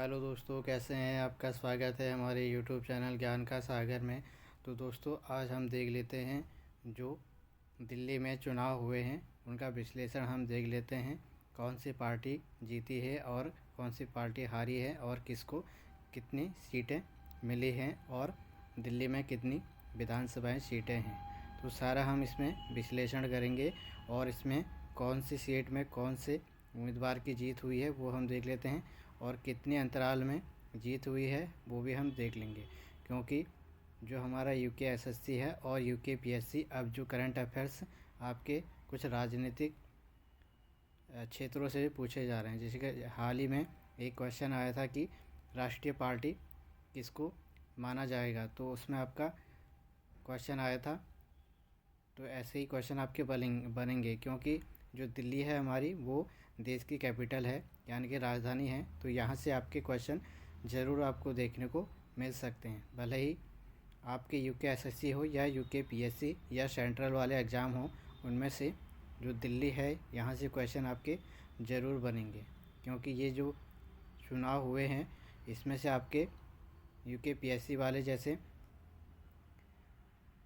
Hello दोस्तों, कैसे हैं? आपका स्वागत है हमारे यूट्यूब चैनल ज्ञान का सागर में। तो दोस्तों, आज हम देख लेते हैं जो दिल्ली में चुनाव हुए हैं उनका विश्लेषण हम देख लेते हैं। कौन सी पार्टी जीती है और कौन सी पार्टी हारी है और किसको कितनी सीटें मिली हैं और दिल्ली में कितनी विधानसभाएं सीटें हैं। तो सारा हम इसमें विश्लेषण करेंगे और इसमें कौन सी सीट में कौन से उम्मीदवार की जीत हुई है वो हम देख लेते हैं और कितने अंतराल में जीत हुई है वो भी हम देख लेंगे। क्योंकि जो हमारा यूके एसएससी है और यूके पीएससी अब जो करंट अफेयर्स आपके कुछ राजनीतिक क्षेत्रों से भी पूछे जा रहे हैं। जैसे कि हाल ही में एक क्वेश्चन आया था कि राष्ट्रीय पार्टी किसको माना जाएगा, तो उसमें आपका क्वेश्चन आया था। तो ऐसे ही क्वेश्चन आपके बनेंगे क्योंकि जो दिल्ली है हमारी वो देश की कैपिटल है, यानी कि राजधानी है। तो यहाँ से आपके क्वेश्चन ज़रूर आपको देखने को मिल सकते हैं, भले ही आपके यूके एसएससी हो या यूके पीएससी या सेंट्रल वाले एग्ज़ाम हो। उनमें से जो दिल्ली है यहाँ से क्वेश्चन आपके ज़रूर बनेंगे, क्योंकि ये जो चुनाव हुए हैं इसमें से आपके यूके पीएससी वाले जैसे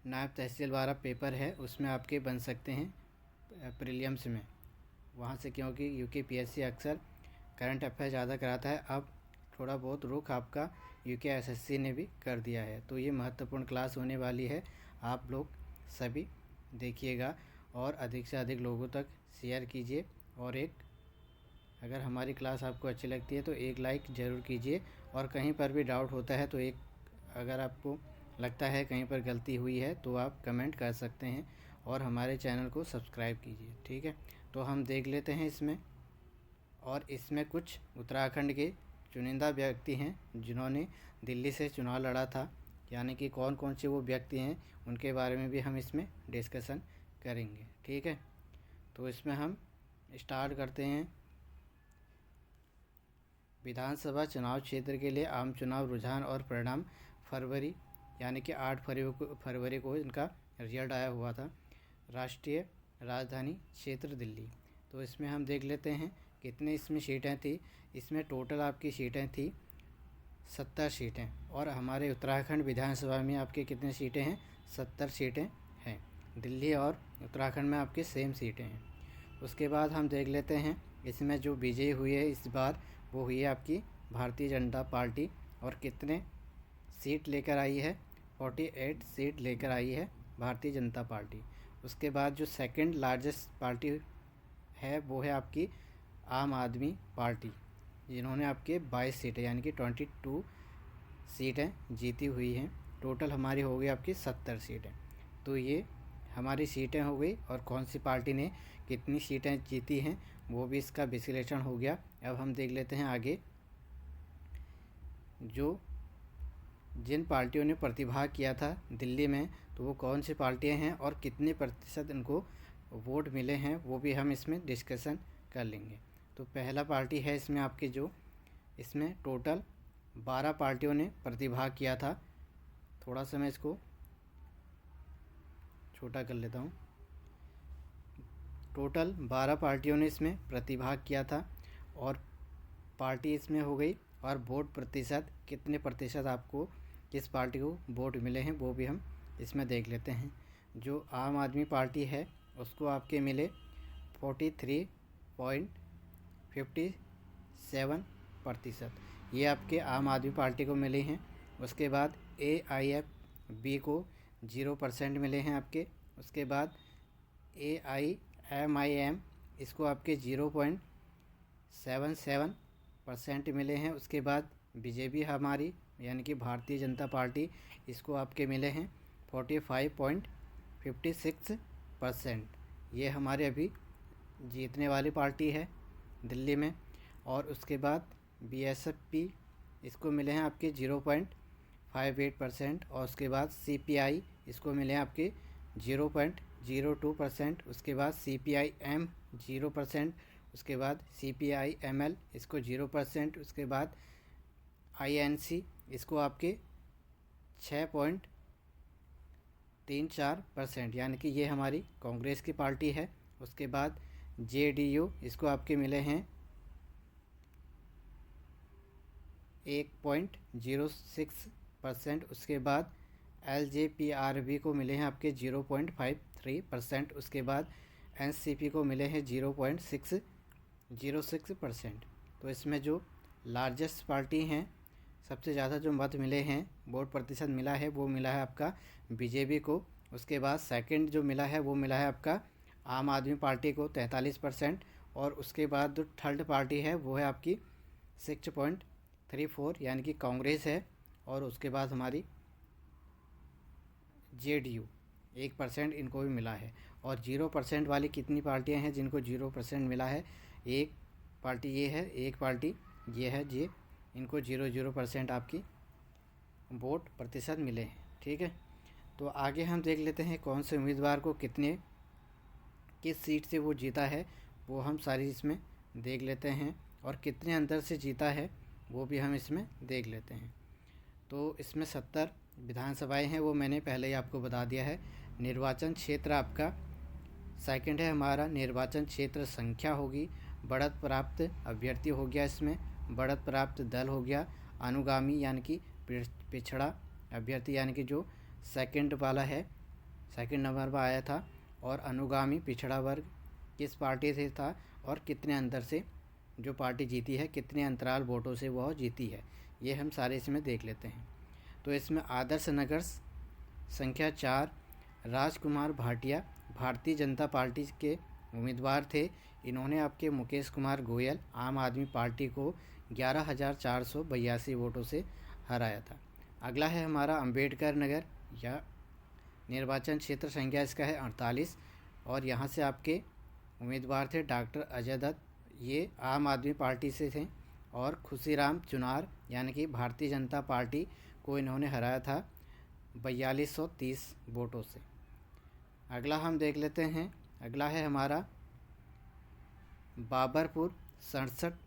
नायब तहसील वाला पेपर है उसमें आपके बन सकते हैं प्रीलिम्स में वहाँ से, क्योंकि यूके पीएससी अक्सर करंट अफेयर ज़्यादा कराता है। अब थोड़ा बहुत रुख आपका यूके एसएससी ने भी कर दिया है। तो ये महत्वपूर्ण क्लास होने वाली है, आप लोग सभी देखिएगा और अधिक से अधिक लोगों तक शेयर कीजिए। और अगर हमारी क्लास आपको अच्छी लगती है तो एक लाइक ज़रूर कीजिए, और कहीं पर भी डाउट होता है तो अगर आपको लगता है कहीं पर गलती हुई है तो आप कमेंट कर सकते हैं और हमारे चैनल को सब्सक्राइब कीजिए। ठीक है, तो हम देख लेते हैं इसमें। और इसमें कुछ उत्तराखंड के चुनिंदा व्यक्ति हैं जिन्होंने दिल्ली से चुनाव लड़ा था, यानी कि कौन कौन से वो व्यक्ति हैं उनके बारे में भी हम इसमें डिस्कशन करेंगे। ठीक है, तो इसमें हम स्टार्ट करते हैं। विधानसभा चुनाव क्षेत्र के लिए आम चुनाव रुझान और परिणाम फरवरी, यानी कि 8 फरवरी को इनका रिजल्ट आया हुआ था। राष्ट्रीय राजधानी क्षेत्र दिल्ली, तो इसमें हम देख लेते हैं कितने इसमें सीटें थी। इसमें टोटल आपकी सीटें थी 70 सीटें, और हमारे उत्तराखंड विधानसभा में आपके कितने सीटें हैं? 70 सीटें हैं। दिल्ली और उत्तराखंड में आपके सेम सीटें हैं। उसके बाद हम देख लेते हैं इसमें जो विजयी हुई है इस बार वो हुई है आपकी भारतीय जनता पार्टी, और कितने सीट लेकर आई है? 48 सीट लेकर आई है भारतीय जनता पार्टी। उसके बाद जो सेकंड लार्जेस्ट पार्टी है वो है आपकी आम आदमी पार्टी, जिन्होंने आपके 22 सीटें यानी कि 22 सीटें जीती हुई हैं। टोटल हमारी हो गई आपकी 70 सीटें। तो ये हमारी सीटें हो गई, और कौन सी पार्टी ने कितनी सीटें जीती हैं वो भी इसका विश्लेषण हो गया। अब हम देख लेते हैं आगे जो जिन पार्टियों ने प्रतिभाग किया था दिल्ली में, तो वो कौन सी पार्टियां हैं और कितने प्रतिशत इनको वोट मिले हैं वो भी हम इसमें डिस्कशन कर लेंगे। तो पहला पार्टी है इसमें आपके जो इसमें टोटल 12 पार्टियों ने प्रतिभाग किया था। थोड़ा सा मैं इसको छोटा कर लेता हूँ। टोटल 12 पार्टियों ने इसमें प्रतिभाग किया था और पार्टी इसमें हो गई। और वोट प्रतिशत कितने प्रतिशत आपको किस पार्टी को वोट मिले हैं वो भी हम इसमें देख लेते हैं। जो आम आदमी पार्टी है उसको आपके मिले 43.57%, ये आपके आम आदमी पार्टी को मिले हैं। उसके बाद AIFB को 0% मिले हैं आपके। उसके बाद AIMIM इसको आपके 0.77% मिले हैं। उसके बाद बीजेपी हमारी यानी कि भारतीय जनता पार्टी, इसको आपके मिले हैं 45.56%। ये हमारे अभी जीतने वाली पार्टी है दिल्ली में। और उसके बाद BSP इसको मिले हैं आपके 0.58%। और उसके बाद CPI इसको मिले हैं आपके 0.02%। उसके बाद CPIM 0%। उसके बाद CPIML इसको 0%। उसके बाद INC इसको आपके 6.34%, यानी कि ये हमारी कांग्रेस की पार्टी है। उसके बाद JDU इसको आपके मिले हैं 1.06%। उसके बाद LJPRB को मिले हैं आपके 0.53%। उसके बाद NCP को मिले हैं 0.606%। तो इसमें जो लार्जेस्ट पार्टी हैं, सबसे ज़्यादा जो मत मिले हैं, वोट प्रतिशत मिला है, वो मिला है आपका BJP को। उसके बाद सेकंड जो मिला है वो मिला है आपका आम आदमी पार्टी को 43%। और उसके बाद जो थर्ड पार्टी है वो है आपकी 6.34 यानी कि कांग्रेस है। और उसके बाद हमारी JDU 1% इनको भी मिला है। और 0% वाली कितनी पार्टियां हैं जिनको 0% मिला है? एक पार्टी ये है, एक पार्टी ये है जी, इनको 0% आपकी वोट प्रतिशत मिले हैं। ठीक है, तो आगे हम देख लेते हैं कौन से उम्मीदवार को किस सीट से वो जीता है, वो हम सारी इसमें देख लेते हैं। और कितने अंतर से जीता है वो भी हम इसमें देख लेते हैं। तो इसमें 70 विधानसभाएं हैं, वो मैंने पहले ही आपको बता दिया है। निर्वाचन क्षेत्र आपका सेकंड है हमारा, निर्वाचन क्षेत्र संख्या होगी, बढ़त प्राप्त अभ्यर्थी हो गया, इसमें बढ़त प्राप्त दल हो गया, अनुगामी यानी कि पिछड़ा अभ्यर्थी यानी कि जो सेकंड वाला है, सेकंड नंबर पर आया था। और अनुगामी पिछड़ा वर्ग किस पार्टी से था और कितने अंतर से जो पार्टी जीती है, कितने अंतराल वोटों से वह जीती है, ये हम सारे इसमें देख लेते हैं। तो इसमें आदर्श नगर संख्या 4 राजकुमार भाटिया भारतीय जनता पार्टी के उम्मीदवार थे। इन्होंने आपके मुकेश कुमार गोयल आम आदमी पार्टी को 11,482 वोटों से हराया था। अगला है हमारा अंबेडकर नगर, या निर्वाचन क्षेत्र संख्या इसका है 48। और यहाँ से आपके उम्मीदवार थे डॉक्टर अजय दत्त, ये आम आदमी पार्टी से थे। और खुशीराम चुनार यानी कि भारतीय जनता पार्टी को इन्होंने हराया था 4230 वोटों से। अगला हम देख लेते हैं, अगला है हमारा बाबरपुर 67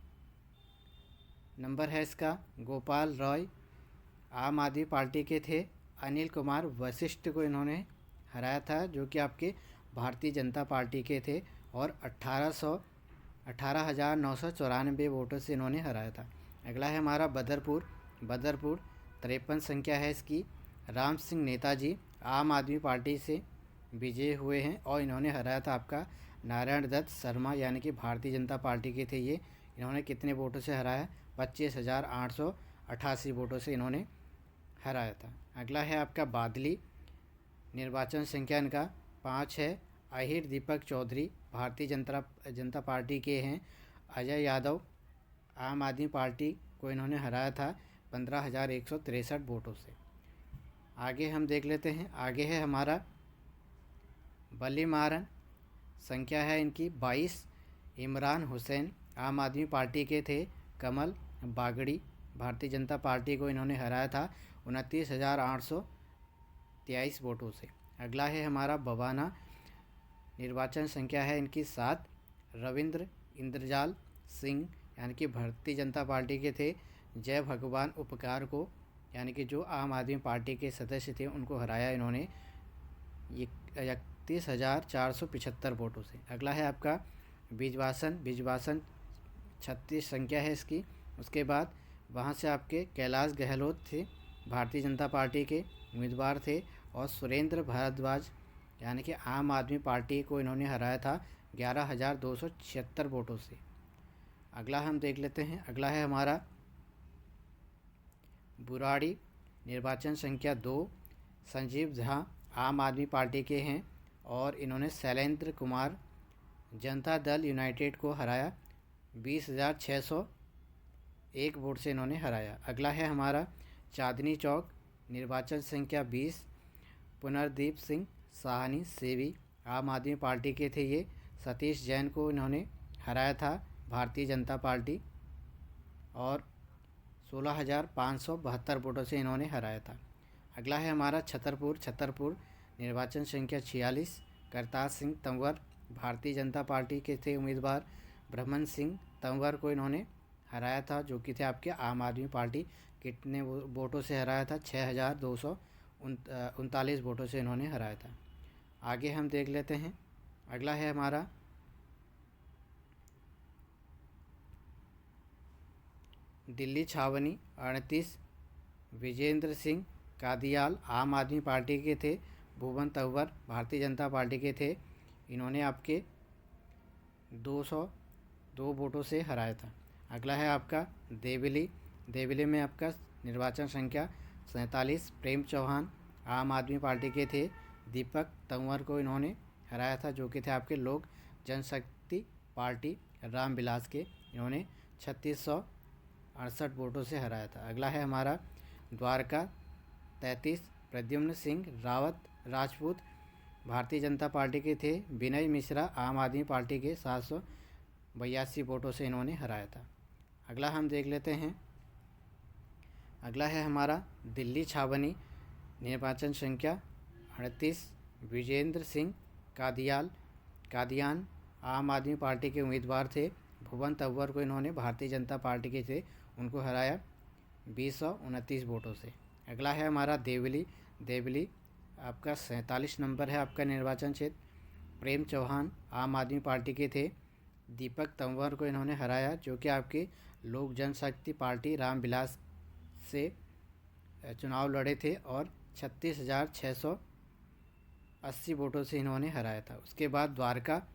नंबर है इसका, गोपाल रॉय आम आदमी पार्टी के थे। अनिल कुमार वशिष्ठ को इन्होंने हराया था, जो कि आपके भारतीय जनता पार्टी के थे। और 18,994 वोटों से इन्होंने हराया था। अगला है हमारा बदरपुर 53 संख्या है इसकी, राम सिंह नेताजी आम आदमी पार्टी से विजयी हुए हैं। और इन्होंने हराया था आपका नारायण दत्त शर्मा यानी कि भारतीय जनता पार्टी के थे ये। इन्होंने कितने वोटों से हराया? 25,888 वोटों से इन्होंने हराया था। अगला है आपका बादली, निर्वाचन संख्या इनका 5 है। अहिर दीपक चौधरी भारतीय जनता पार्टी के हैं। अजय यादव आम आदमी पार्टी को इन्होंने हराया था 15,163 वोटों से। आगे हम देख लेते हैं, आगे है हमारा बलीमारन, संख्या है इनकी 22। इमरान हुसैन आम आदमी पार्टी के थे। कमल बागड़ी भारतीय जनता पार्टी को इन्होंने हराया था 29,823 वोटों से। अगला है हमारा बवाना, निर्वाचन संख्या है इनकी 7। रविंद्र इंद्रजाल सिंह यानी कि भारतीय जनता पार्टी के थे। जय भगवान उपकार को यानी कि जो आम आदमी पार्टी के सदस्य थे उनको हराया इन्होंने 31,475 वोटों से। अगला है आपका बिजवासन 36 संख्या है इसकी। उसके बाद वहाँ से आपके कैलाश गहलोत थे, भारतीय जनता पार्टी के उम्मीदवार थे। और सुरेंद्र भारद्वाज यानी कि आम आदमी पार्टी को इन्होंने हराया था 11,276 वोटों से। अगला हम देख लेते हैं, अगला है हमारा बुराड़ी, निर्वाचन संख्या 2। संजीव झा आम आदमी पार्टी के हैं और इन्होंने शैलेंद्र कुमार जनता दल यूनाइटेड को हराया 20,601 वोट से इन्होंने हराया। अगला है हमारा चांदनी चौक, निर्वाचन संख्या 20। पुनर्दीप सिंह साहनी सेवी आम आदमी पार्टी के थे ये। सतीश जैन को इन्होंने हराया था भारतीय जनता पार्टी और 16,572 वोटों से इन्होंने हराया था। अगला है हमारा छतरपुर, निर्वाचन संख्या 46। करतार सिंह तंवर भारतीय जनता पार्टी के थे उम्मीदवार। ब्रह्मन सिंह तंवर को इन्होंने हराया था, जो कि थे आपके आम आदमी पार्टी। कितने वोटों से हराया था? 6,239 वोटों से इन्होंने हराया था। आगे हम देख लेते हैं, अगला है हमारा दिल्ली छावनी 38, विजेंद्र सिंह कादियाल आम आदमी पार्टी के थे, भुवन तंवर भारतीय जनता पार्टी के थे, इन्होंने आपके 202 वोटों से हराया था। अगला है आपका देवली। देवली में आपका निर्वाचन संख्या 47, प्रेम चौहान आम आदमी पार्टी के थे, दीपक तंवर को इन्होंने हराया था जो कि थे आपके लोक जनशक्ति पार्टी रामविलास के, इन्होंने 3668 वोटों से हराया था। अगला है हमारा द्वारका 33, प्रद्युम्न सिंह रावत राजपूत भारतीय जनता पार्टी के थे, विनय मिश्रा आम आदमी पार्टी के 782 वोटों से इन्होंने हराया था। अगला हम देख लेते हैं, अगला है हमारा दिल्ली छावनी, निर्वाचन संख्या 38, विजेंद्र सिंह कादियान आम आदमी पार्टी के उम्मीदवार थे, भुवन तंवर को इन्होंने भारतीय जनता पार्टी के थे, उनको हराया 229 वोटों से। अगला है हमारा देवली आपका 47 नंबर है आपका निर्वाचन क्षेत्र, प्रेम चौहान आम आदमी पार्टी के थे, दीपक तंवर को इन्होंने हराया जो कि आपके लोक जनशक्ति पार्टी रामविलास से चुनाव लड़े थे और 36,680 वोटों से इन्होंने हराया था। उसके बाद द्वारका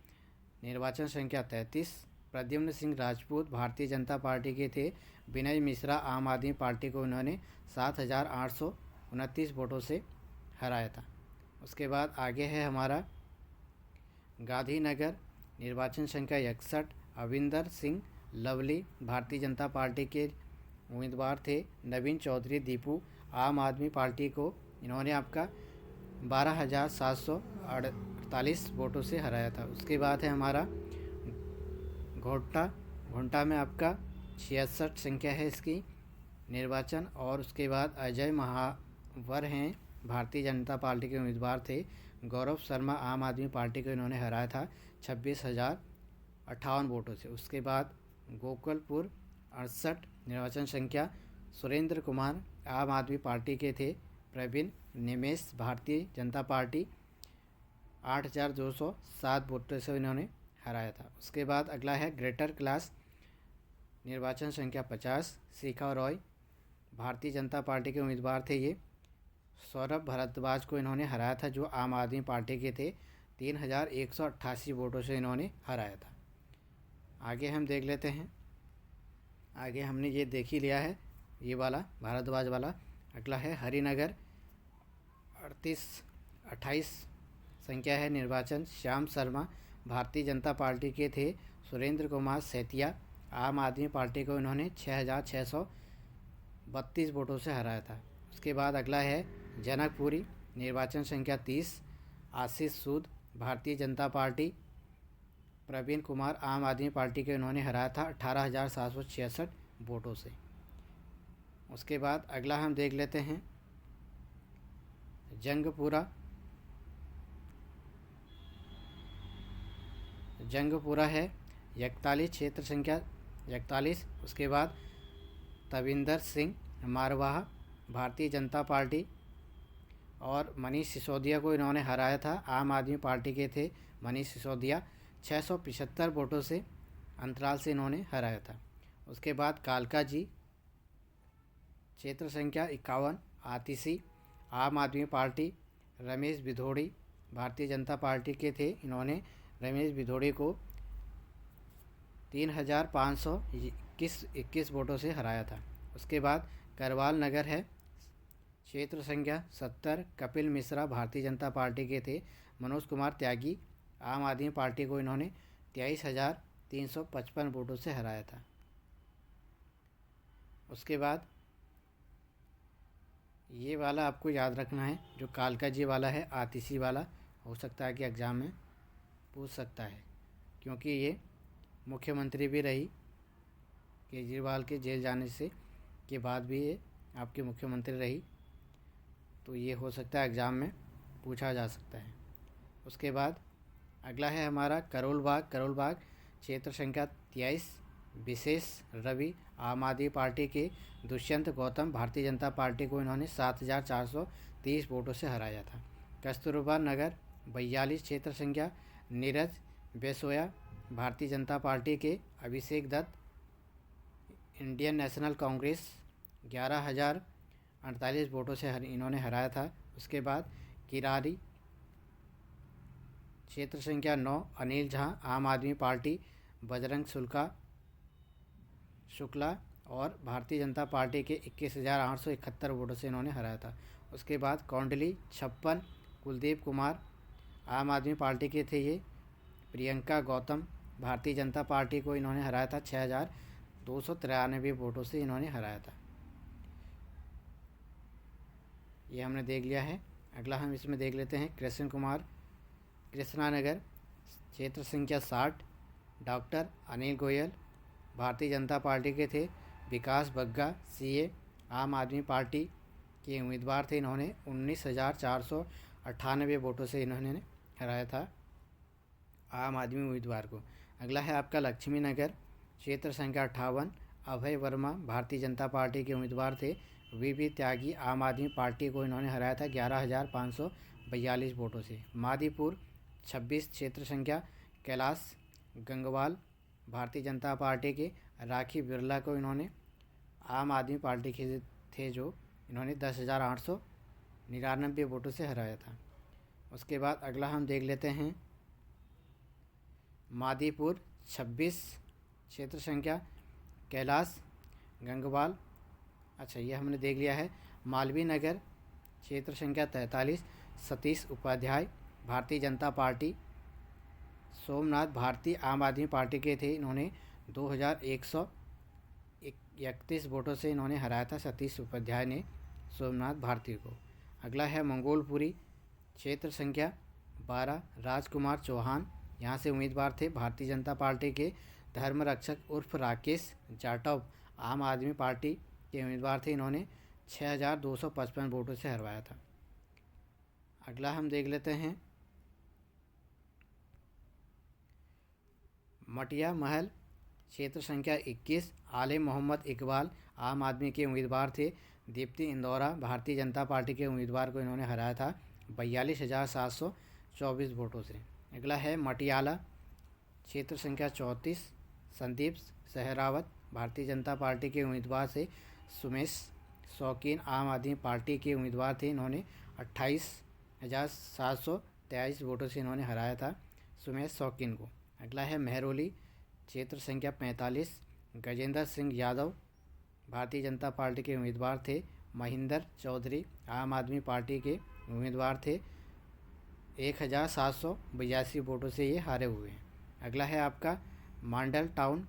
निर्वाचन संख्या 33, प्रद्युम्न सिंह राजपूत भारतीय जनता पार्टी के थे, विनय मिश्रा आम आदमी पार्टी को इन्होंने 7,829 वोटों से हराया था। उसके बाद आगे है हमारा गांधीनगर, निर्वाचन संख्या 61, अविंदर सिंह लवली भारतीय जनता पार्टी के उम्मीदवार थे, नवीन चौधरी दीपू आम आदमी पार्टी को इन्होंने आपका 12,748 वोटों से हराया था। उसके बाद है हमारा घोंटा में आपका 66 संख्या है इसकी निर्वाचन, और उसके बाद अजय महावर हैं भारतीय जनता पार्टी के उम्मीदवार थे, गौरव शर्मा आम आदमी पार्टी को इन्होंने हराया था 26,058 वोटों से। उसके बाद गोकुलपुर 68 निर्वाचन संख्या, सुरेंद्र कुमार आम आदमी पार्टी के थे, प्रवीण निमेश भारतीय जनता पार्टी 8,207 वोटों से इन्होंने हराया था। उसके बाद अगला है ग्रेटर क्लास, निर्वाचन संख्या 50, शिखा रॉय भारतीय जनता पार्टी के उम्मीदवार थे, ये सौरभ भारद्वाज को इन्होंने हराया था जो आम आदमी पार्टी के थे, 3,188 वोटों से इन्होंने हराया था। आगे हम देख लेते हैं, आगे हमने ये देख ही लिया है ये वाला भारद्वाज वाला। अगला है हरिनगर 28 संख्या है निर्वाचन, श्याम शर्मा भारतीय जनता पार्टी के थे, सुरेंद्र कुमार सेतिया आम आदमी पार्टी को इन्होंने 6,632 वोटों से हराया था। उसके बाद अगला है जनकपुरी, निर्वाचन संख्या 30, आशीष सूद भारतीय जनता पार्टी, प्रवीण कुमार आम आदमी पार्टी के इन्होंने हराया था 18,766 वोटों से। उसके बाद अगला हम देख लेते हैं जंगपुरा है 41 क्षेत्र संख्या 41। उसके बाद तविंदर सिंह मारवाहा भारतीय जनता पार्टी और मनीष सिसोदिया को इन्होंने हराया था, आम आदमी पार्टी के थे मनीष सिसोदिया, 675 वोटों से अंतराल से इन्होंने हराया था। उसके बाद कालकाजी क्षेत्र संख्या 51 आतिशी आम आदमी पार्टी, रमेश भिदोड़ी भारतीय जनता पार्टी के थे, इन्होंने रमेश भिदोड़ी को 3,521 वोटों से हराया था। उसके बाद करवाल नगर है क्षेत्र संख्या 70, कपिल मिश्रा भारतीय जनता पार्टी के थे, मनोज कुमार त्यागी आम आदमी पार्टी को इन्होंने 23,355 वोटों से हराया था। उसके बाद ये वाला आपको याद रखना है, जो कालकाजी वाला है आतिशी वाला, हो सकता है कि एग्ज़ाम में पूछ सकता है, क्योंकि ये मुख्यमंत्री भी रही, केजरीवाल के जेल जाने से के बाद भी ये आपके मुख्यमंत्री रही, तो ये हो सकता है एग्ज़ाम में पूछा जा सकता है। उसके बाद अगला है हमारा करोल बाग क्षेत्र संख्या 23, विशेष रवि आम आदमी पार्टी के, दुष्यंत गौतम भारतीय जनता पार्टी को इन्होंने 7,430 वोटों से हराया था। कस्तूरबा नगर 42 क्षेत्र संख्या, नीरज बेसोया भारतीय जनता पार्टी के, अभिषेक दत्त इंडियन नेशनल कांग्रेस 11,048 वोटों से इन्होंने हराया था। उसके बाद किरारी क्षेत्र संख्या 9 अनिल झा आम आदमी पार्टी, बजरंग शुक्ला और भारतीय जनता पार्टी के 21,871 वोटों से इन्होंने हराया था। उसके बाद कौंडली 56 कुलदीप कुमार आम आदमी पार्टी के थे ये। प्रियंका गौतम भारतीय जनता पार्टी को इन्होंने हराया था, 6,293 वोटों से इन्होंने हराया था। ये हमने देख लिया है। अगला हम इसमें देख लेते हैं कृष्ण कुमार कृष्णानगर क्षेत्र संख्या 60 डॉक्टर अनिल गोयल भारतीय जनता पार्टी के थे। विकास बग्गा सीए आम आदमी पार्टी के उम्मीदवार थे। इन्होंने 19,498 वोटों से इन्होंने हराया था आम आदमी उम्मीदवार को। अगला है आपका लक्ष्मी नगर क्षेत्र संख्या 58 अभय वर्मा भारतीय जनता पार्टी के उम्मीदवार थे। वीपी त्यागी आम आदमी पार्टी को इन्होंने हराया था 11,542 वोटों से। मादीपुर 26 क्षेत्र संख्या कैलाश गंगवाल भारतीय जनता पार्टी के राखी बिरला को इन्होंने आम आदमी पार्टी के थे जो इन्होंने 10,899 वोटों से हराया था। उसके बाद अगला हम देख लेते हैं मादीपुर 26 क्षेत्र संख्या कैलाश गंगवाल, अच्छा ये हमने देख लिया है। मालवीय नगर क्षेत्र संख्या 43 सतीश उपाध्याय भारतीय जनता पार्टी, सोमनाथ भारती आम आदमी पार्टी के थे। इन्होंने 2,131 वोटों से इन्होंने हराया था सतीश उपाध्याय ने सोमनाथ भारती को। अगला है मंगोलपुरी क्षेत्र संख्या 12 राजकुमार चौहान यहाँ से उम्मीदवार थे। भारतीय जनता पार्टी के धर्मरक्षक उर्फ राकेश जाटव आम आदमी पार्टी के उम्मीदवार थे। इन्होंने 6,255 वोटों से हरवाया था। अगला हम देख लेते हैं मटिया महल क्षेत्र संख्या 21 आलिम मोहम्मद इकबाल आम आदमी के उम्मीदवार थे। दीप्ति इंदौरा भारतीय जनता पार्टी के उम्मीदवार को इन्होंने हराया था 42,724 वोटों से। अगला है मटियाला क्षेत्र संख्या 34 संदीप सहरावत भारतीय जनता पार्टी के उम्मीदवार से। सुमेश शौकीन आम आदमी पार्टी के उम्मीदवार थे। इन्होंने 28,723 वोटों से इन्होंने हराया था सुमेश शौकीन को। अगला है महरौली क्षेत्र संख्या 45 गजेंद्र सिंह यादव भारतीय जनता पार्टी के उम्मीदवार थे। महेंद्र चौधरी आम आदमी पार्टी के उम्मीदवार थे। 1,782 वोटों से ये हारे हुए हैं। अगला है आपका मांडल टाउन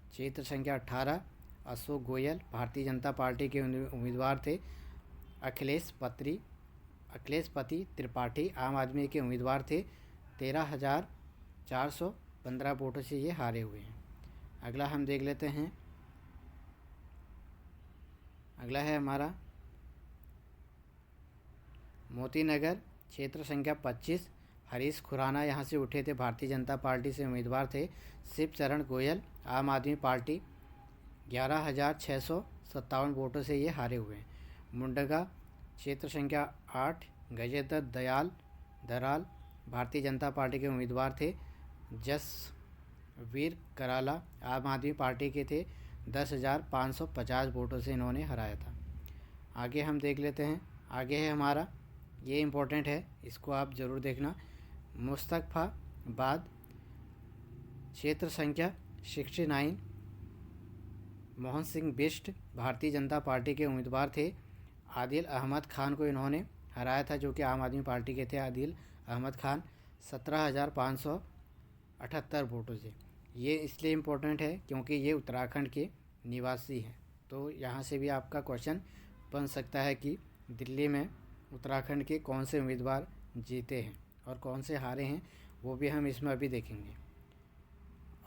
क्षेत्र संख्या 18 अशोक गोयल भारतीय जनता पार्टी के उम्मीदवार थे। अखिलेश पति त्रिपाठी आम आदमी के उम्मीदवार थे। 13,415 वोटों से ये हारे हुए हैं। अगला हम देख लेते हैं, अगला है हमारा मोती नगर क्षेत्र संख्या 25 हरीश खुराना यहाँ से उठे थे। भारतीय जनता पार्टी से उम्मीदवार थे। शिव चरण गोयल आम आदमी पार्टी 11,657 वोटों से ये हारे हुए हैं। मुंडगा क्षेत्र संख्या 8 गजेंद्र दराल भारतीय जनता पार्टी के उम्मीदवार थे। जसवीर कराला आम आदमी पार्टी के थे। 10,550 वोटों से इन्होंने हराया था। आगे हम देख लेते हैं, आगे है हमारा, ये इम्पोर्टेंट है, इसको आप ज़रूर देखना। मुस्तफ़ाबाद क्षेत्र संख्या 69 मोहन सिंह बिष्ट भारतीय जनता पार्टी के उम्मीदवार थे। आदिल अहमद खान को इन्होंने हराया था जो कि आम आदमी पार्टी के थे। आदिल अहमद खान 17,578 वोटों से। ये इसलिए इम्पोर्टेंट है क्योंकि ये उत्तराखंड के निवासी हैं, तो यहाँ से भी आपका क्वेश्चन बन सकता है कि दिल्ली में उत्तराखंड के कौन से उम्मीदवार जीते हैं और कौन से हारे हैं, वो भी हम इसमें अभी देखेंगे।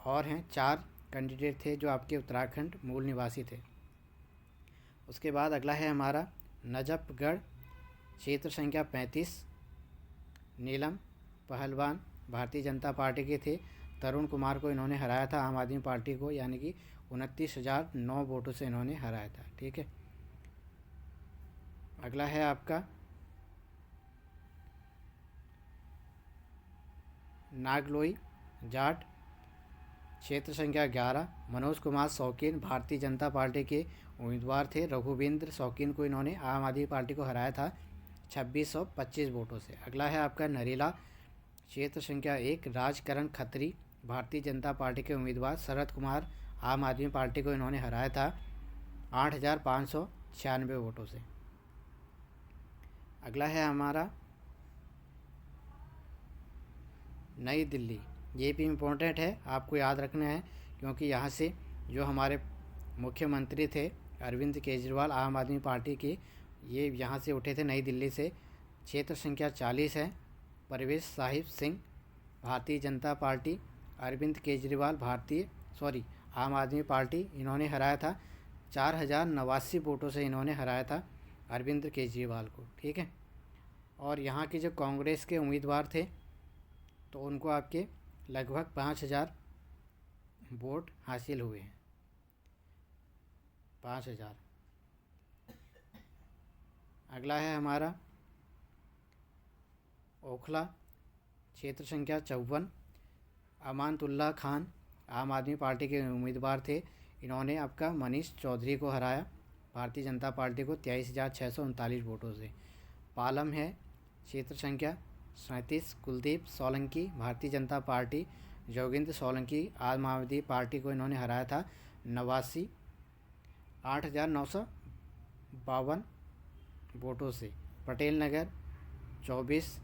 और हैं 4 कैंडिडेट थे जो आपके उत्तराखंड मूल निवासी थे। उसके बाद अगला है हमारा नजफगढ़ क्षेत्र संख्या 35 नीलम पहलवान भारतीय जनता पार्टी के थे। तरुण कुमार को इन्होंने हराया था आम आदमी पार्टी को, यानी कि 29,009 वोटों से इन्होंने हराया था। ठीक है, अगला है आपका नागलोई जाट क्षेत्र संख्या 11 मनोज कुमार शौकीन भारतीय जनता पार्टी के उम्मीदवार थे। रघुवींद्र शौकीन को इन्होंने आम आदमी पार्टी को हराया था 2625 वोटों से। अगला है आपका नरेला, क्षेत्र संख्या 1 राजकरण खत्री भारतीय जनता पार्टी के उम्मीदवार। शरद कुमार आम आदमी पार्टी को इन्होंने हराया था 8596 वोटों से। अगला है हमारा नई दिल्ली, ये भी इम्पोर्टेंट है, आपको याद रखना है, क्योंकि यहाँ से जो हमारे मुख्यमंत्री थे अरविंद केजरीवाल आम आदमी पार्टी के, ये यहाँ से उठे थे नई दिल्ली से। क्षेत्र संख्या 40 है। परवेश साहिब सिंह भारतीय जनता पार्टी, अरविंद केजरीवाल आम आदमी पार्टी, इन्होंने हराया था 4089 वोटों से इन्होंने हराया था अरविंद केजरीवाल को। ठीक है। और यहाँ के जो कांग्रेस के उम्मीदवार थे तो उनको आपके लगभग 5000 वोट हासिल हुए हैं, 5000। अगला है हमारा ओखला, क्षेत्र संख्या 54 अमानतुल्लाह खान आम आदमी पार्टी के उम्मीदवार थे। इन्होंने आपका मनीष चौधरी को हराया भारतीय जनता पार्टी को 23,639 वोटों से। पालम है, क्षेत्र संख्या 37 कुलदीप सोलंकी भारतीय जनता पार्टी, जोगिंद्र सोलंकी आम आदमी पार्टी को इन्होंने हराया था 89,852 वोटों से। पटेल नगर 24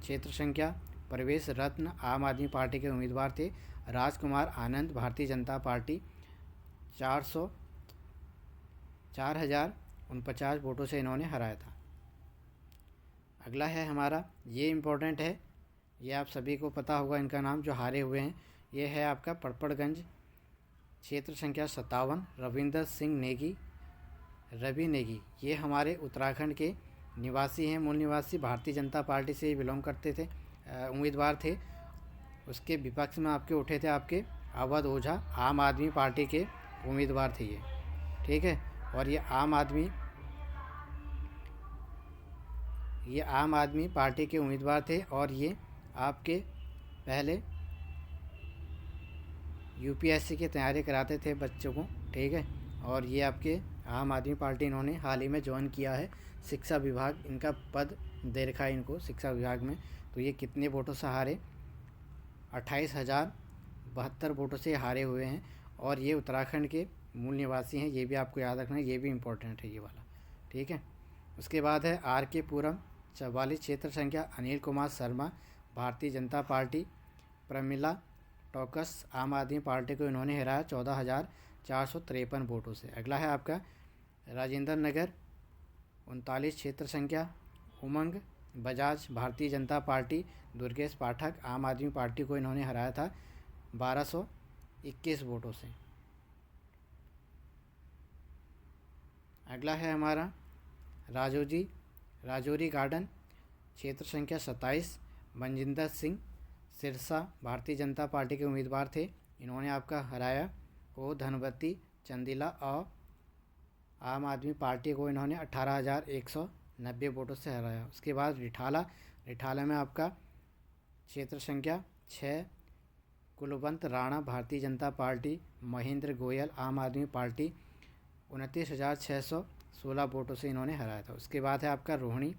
क्षेत्र संख्या प्रवेश रत्न आम आदमी पार्टी के उम्मीदवार थे। राजकुमार आनंद भारतीय जनता पार्टी 4,049 वोटों से इन्होंने हराया था। अगला है हमारा, ये इम्पोर्टेंट है, ये आप सभी को पता होगा इनका नाम जो हारे हुए हैं। ये है आपका पड़पड़गंज, क्षेत्र संख्या 57 रविंदर सिंह नेगी, रवि नेगी। ये हमारे उत्तराखंड के निवासी हैं, मूल निवासी, भारतीय जनता पार्टी से बिलोंग करते थे, उम्मीदवार थे। उसके विपक्ष में आपके उठे थे आपके अवध ओझा आम आदमी पार्टी के उम्मीदवार थे ये। ठीक है। और ये आम आदमी पार्टी के उम्मीदवार थे और ये आपके पहले यूपीएससी की तैयारी कराते थे बच्चों को। ठीक है। और ये आपके आम आदमी पार्टी इन्होंने हाल ही में ज्वाइन किया है, शिक्षा विभाग इनका पद दे रखा है इनको शिक्षा विभाग में। तो ये कितने वोटों से हारे, 28,072 वोटों से हारे हुए हैं। और ये उत्तराखंड के मूल निवासी हैं, ये भी आपको याद रखना है, ये भी इम्पोर्टेंट है ये वाला। ठीक है। उसके बाद है आर के पुरम 44 क्षेत्र संख्या अनिल कुमार शर्मा भारतीय जनता पार्टी, प्रमिला टोकस आम आदमी पार्टी को इन्होंने हराया 14,453 वोटों से। अगला है आपका राजेंद्र नगर 39 क्षेत्र संख्या उमंग बजाज भारतीय जनता पार्टी, दुर्गेश पाठक आम आदमी पार्टी को इन्होंने हराया था 1221 वोटों से। अगला है हमारा राजौरी गार्डन, क्षेत्र संख्या 27 मनजिंदर सिंह सिरसा भारतीय जनता पार्टी के उम्मीदवार थे। इन्होंने आपका हराया ओ धनवती चंदीला और आम आदमी पार्टी को इन्होंने 18,190 वोटों से हराया। उसके बाद रिठाला में आपका क्षेत्र संख्या 6 कुलवंत राणा भारतीय जनता पार्टी, महेंद्र गोयल आम आदमी पार्टी 29,616 वोटों से इन्होंने हराया था। उसके बाद है आपका रोहिणी,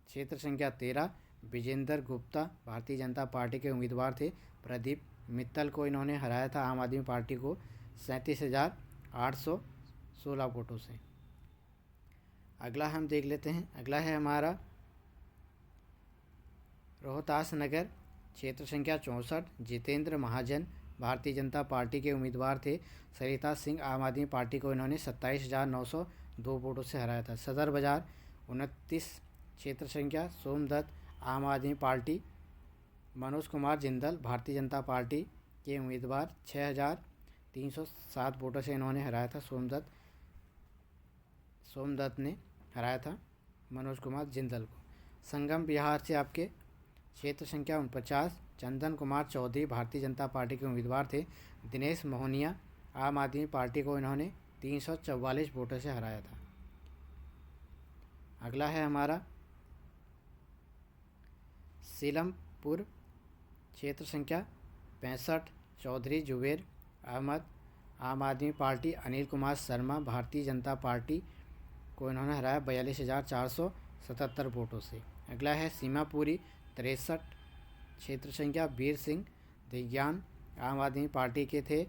क्षेत्र संख्या 13 विजेंद्र गुप्ता भारतीय जनता पार्टी के उम्मीदवार थे। प्रदीप मित्तल को इन्होंने हराया था आम आदमी पार्टी को 37,816 वोटों से। अगला हम देख लेते हैं, अगला है हमारा रोहतास नगर, क्षेत्र संख्या 64 जितेंद्र महाजन भारतीय जनता पार्टी के उम्मीदवार थे। सरिता सिंह आम आदमी पार्टी को इन्होंने 27,902 वोटों से हराया था। सदर बाजार 29 क्षेत्र संख्या सोमदत्त आम आदमी पार्टी, मनोज कुमार जिंदल भारतीय जनता पार्टी के उम्मीदवार 6,307 वोटों से इन्होंने हराया था। सोमदत्त ने हराया था मनोज कुमार जिंदल को। संगम बिहार से आपके क्षेत्र संख्या 49 चंदन कुमार चौधरी भारतीय जनता पार्टी के उम्मीदवार थे। दिनेश मोहनिया आम आदमी पार्टी को इन्होंने 344 वोटों से हराया था। अगला है हमारा सीलमपुर, क्षेत्र संख्या 65 चौधरी जुबेर अहमद आम आदमी पार्टी, अनिल कुमार शर्मा भारतीय जनता पार्टी को इन्होंने हराया 42,477 वोटों से। अगला है सीमापुरी 63 क्षेत्र संख्या वीर सिंह दिग्यान आम आदमी पार्टी के थे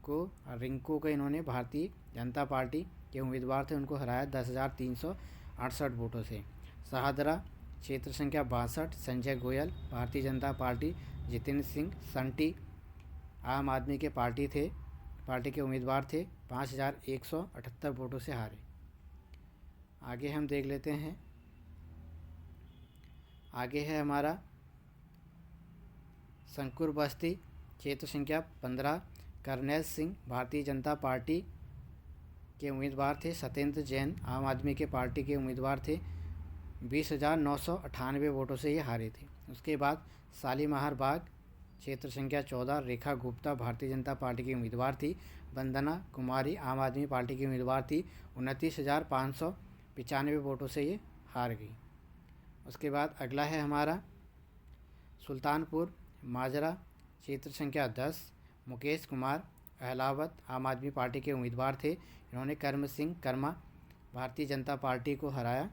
को रिंकू को इन्होंने भारतीय जनता पार्टी के उम्मीदवार थे, उनको हराया 10,368 वोटों से। शाहदरा क्षेत्र संख्या 62 संजय गोयल भारतीय जनता पार्टी, जितेंद्र सिंह संटी आम आदमी के पार्टी के उम्मीदवार थे, 5,178 वोटों से हारे। आगे हम देख लेते हैं। आगे है हमारा शंकुर बस्ती क्षेत्र संख्या 15 करनैल सिंह भारतीय जनता पार्टी के उम्मीदवार थे, सत्येंद्र जैन आम आदमी के पार्टी के उम्मीदवार थे, 20,998 वोटों से ये हारे थे। उसके बाद शालीमार बाग क्षेत्र संख्या 14 रेखा गुप्ता भारतीय जनता पार्टी की उम्मीदवार थी, वंदना कुमारी आम आदमी पार्टी की उम्मीदवार थी, 29,595 वोटों से ये हार गई। उसके बाद अगला है हमारा सुल्तानपुर माजरा क्षेत्र संख्या 10 मुकेश कुमार अहलावत आम आदमी पार्टी के उम्मीदवार थे, इन्होंने कर्म सिंह कर्मा भारतीय जनता पार्टी को हराया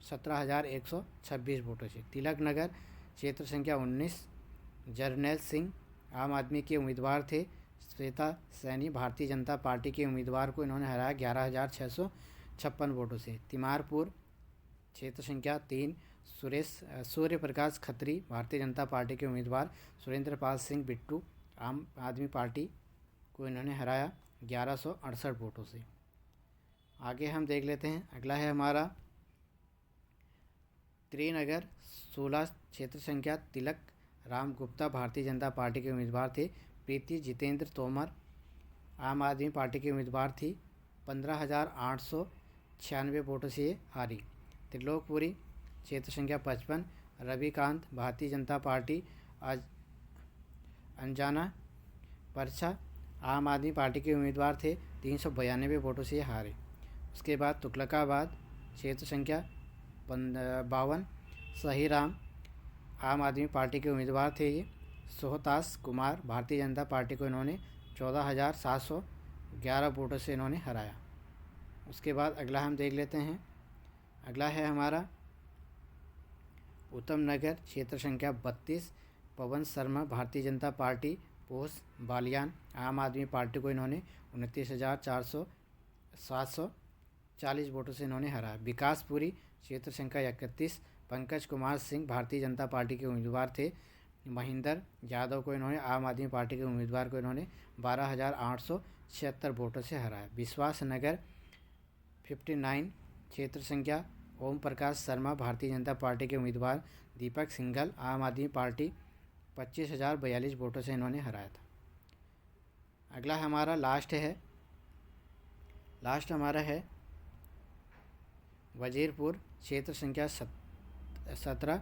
17,126 वोटों से। तिलक नगर क्षेत्र संख्या 19 जर्नैल सिंह आम आदमी के उम्मीदवार थे, श्वेता सैनी भारतीय जनता पार्टी के उम्मीदवार को इन्होंने हराया 11,656 वोटों से। तिमारपुर क्षेत्र संख्या 3 सूर्य प्रकाश खत्री भारतीय जनता पार्टी के उम्मीदवार, सुरेंद्र पाल सिंह बिट्टू आम आदमी पार्टी को इन्होंने हराया 1168 वोटों से। आगे हम देख लेते हैं। अगला है हमारा त्रिनगर 16 क्षेत्र संख्या तिलक राम गुप्ता भारतीय जनता पार्टी के उम्मीदवार थे, प्रीति जितेंद्र तोमर आम आदमी पार्टी की उम्मीदवार थी, 15,896 वोटों से ये हारी। त्रिलोकपुरी क्षेत्र संख्या 55 रविकांत भारतीय जनता पार्टी, अंजना परछा आम आदमी पार्टी के उम्मीदवार थे, 392 वोटों से ये हारे। उसके बाद तुगलकाबाद क्षेत्र संख्या 52 सही राम आम आदमी पार्टी के उम्मीदवार थे, ये सोहतास कुमार भारतीय जनता पार्टी को इन्होंने 14,711 वोटों से इन्होंने हराया। उसके बाद अगला हम देख लेते हैं। अगला है हमारा उत्तम नगर क्षेत्र संख्या 32 पवन शर्मा भारतीय जनता पार्टी पोस बालियान आम आदमी पार्टी को इन्होंने 29,740 वोटों से इन्होंने हराया। विकासपुरी क्षेत्र संख्या 31 पंकज कुमार सिंह भारतीय जनता पार्टी के उम्मीदवार थे, महेंद्र यादव को इन्होंने आम आदमी पार्टी के उम्मीदवार को इन्होंने 12,876 वोटों से हराया। विश्वास नगर 59 क्षेत्र संख्या ओम प्रकाश शर्मा भारतीय जनता पार्टी के उम्मीदवार, दीपक सिंघल आम आदमी पार्टी 25,042 वोटों से इन्होंने हराया था। अगला हमारा लास्ट हमारा है वजीरपुर क्षेत्र संख्या 17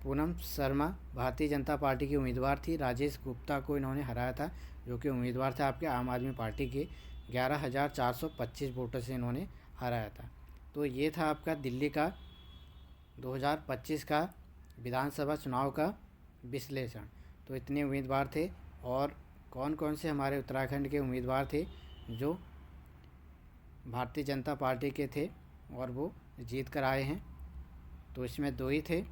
पूनम शर्मा भारतीय जनता पार्टी की उम्मीदवार थी, राजेश गुप्ता को इन्होंने हराया था, जो कि उम्मीदवार था आपके आम आदमी पार्टी के, 11,425 वोटों से इन्होंने हराया था। तो ये था आपका दिल्ली का 2025 का विधानसभा चुनाव का विश्लेषण। तो इतने उम्मीदवार थे और कौन कौन से हमारे उत्तराखंड के उम्मीदवार थे जो भारतीय जनता पार्टी के थे और वो जीत कर आए हैं। तो इसमें 2 ही थे,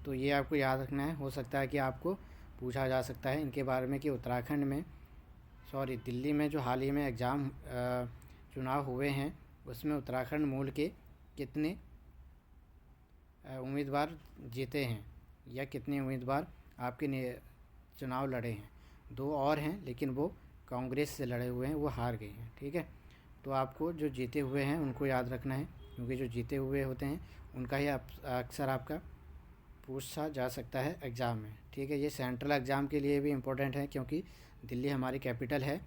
तो ये आपको याद रखना है। हो सकता है कि आपको पूछा जा सकता है इनके बारे में कि दिल्ली में जो हाल ही में चुनाव हुए हैं उसमें उत्तराखंड मूल के कितने उम्मीदवार जीते हैं या कितने उम्मीदवार आपके चुनाव लड़े हैं। 2 और हैं लेकिन वो कांग्रेस से लड़े हुए हैं, वो हार गए हैं। ठीक है, तो आपको जो जीते हुए हैं उनको याद रखना है, क्योंकि जो जीते हुए होते हैं उनका ही अक्सर आपका पूछा जा सकता है एग्ज़ाम में। ठीक है, ये सेंट्रल एग्ज़ाम के लिए भी इम्पोर्टेंट है, क्योंकि दिल्ली हमारी कैपिटल है,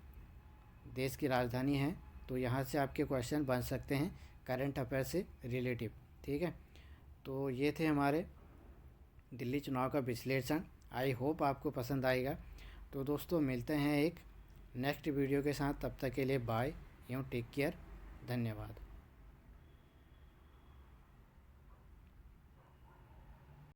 देश की राजधानी है, तो यहाँ से आपके क्वेश्चन बन सकते हैं करंट अफेयर से रिलेटिव। ठीक है, तो ये थे हमारे दिल्ली चुनाव का विश्लेषण। आई होप आपको पसंद आएगा। तो दोस्तों मिलते हैं एक नेक्स्ट वीडियो के साथ, तब तक के लिए बाय एवं टेक केयर, धन्यवाद।